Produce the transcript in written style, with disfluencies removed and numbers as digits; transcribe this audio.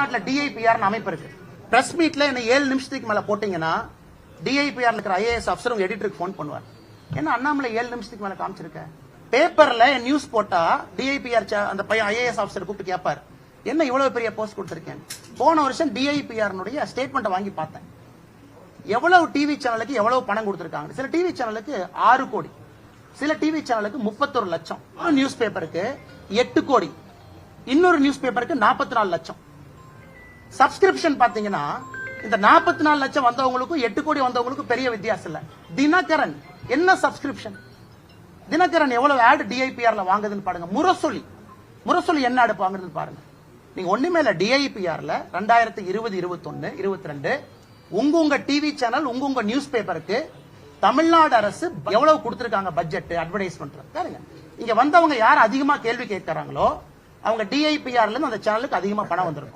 தமிழ்நாட்டில் டிஐபிஆர் அமைப்பு இருக்கு. பிரஸ் மீட்ல என்ன 7 நிமிஷத்துக்கு மேல போட்டீங்கன்னா டிஐபிஆர் இருக்கிற ஐஏஎஸ் ஆஃபீஸர் உங்க எடிட்டருக்கு போன் பண்ணுவார். என்ன அண்ணாமலை 7 நிமிஷத்துக்கு மேல காமிச்சிருக்க? பேப்பர்ல நியூஸ் போட்டா டிஐபிஆர் அந்த பையன் ஐஏஎஸ் ஆஃபீஸர் கூப்பிட்டு கேட்பார், என்ன இவ்வளவு பெரிய போஸ்ட் கொடுத்திருக்கேன். போன வருஷம் டிஐபிஆர் ஸ்டேட்மெண்ட் வாங்கி பார்த்தேன். எவ்வளவு டிவி சேனலுக்கு எவ்வளவு பணம் கொடுத்திருக்காங்க. சில டிவி சேனலுக்கு 6 கோடி, சில டிவி சேனலுக்கு 31 லட்சம், நியூஸ் பேப்பருக்கு 8 கோடி, இன்னொரு நியூஸ் பேப்பருக்கு 44 லட்சம். சப்ஸ்கிரிப்ஷன் பாத்தீங்கன்னா இந்த 44 லட்சம் வந்தவங்களுக்கும் 8 கோடி வந்தவங்களுக்கும் பெரிய வித்தியாசம் இல்ல. தினகரன் என்ன சப்ஸ்கிரிப்ஷன், தினகரன் எவ்வளவு ஆட் டிஐபிஆர்ல வாங்குதுன்னு பாருங்க. முரசொலி என்ன ஆட் வாங்குறதுன்னு பாருங்க. நீங்க ஒண்ணுமே இல்ல. டிஐபிஆர்ல 2020, 21, 22 உங்க டிவி சேனல் உங்க நியூஸ் பேப்பருக்கு தமிழ்நாடு அரசு எவ்வளவு கொடுத்திருக்காங்க பட்ஜெட் அட்வர்டைஸ்மெண்ட் பாருங்க. இங்க வந்தவங்க யார் அதிகமா கேள்வி கேட்கறாங்களோ அவங்க டிஐபிஆர்ல இருந்து அந்த சேனலுக்கு அதிகமா பணம் வந்திருக்கும்.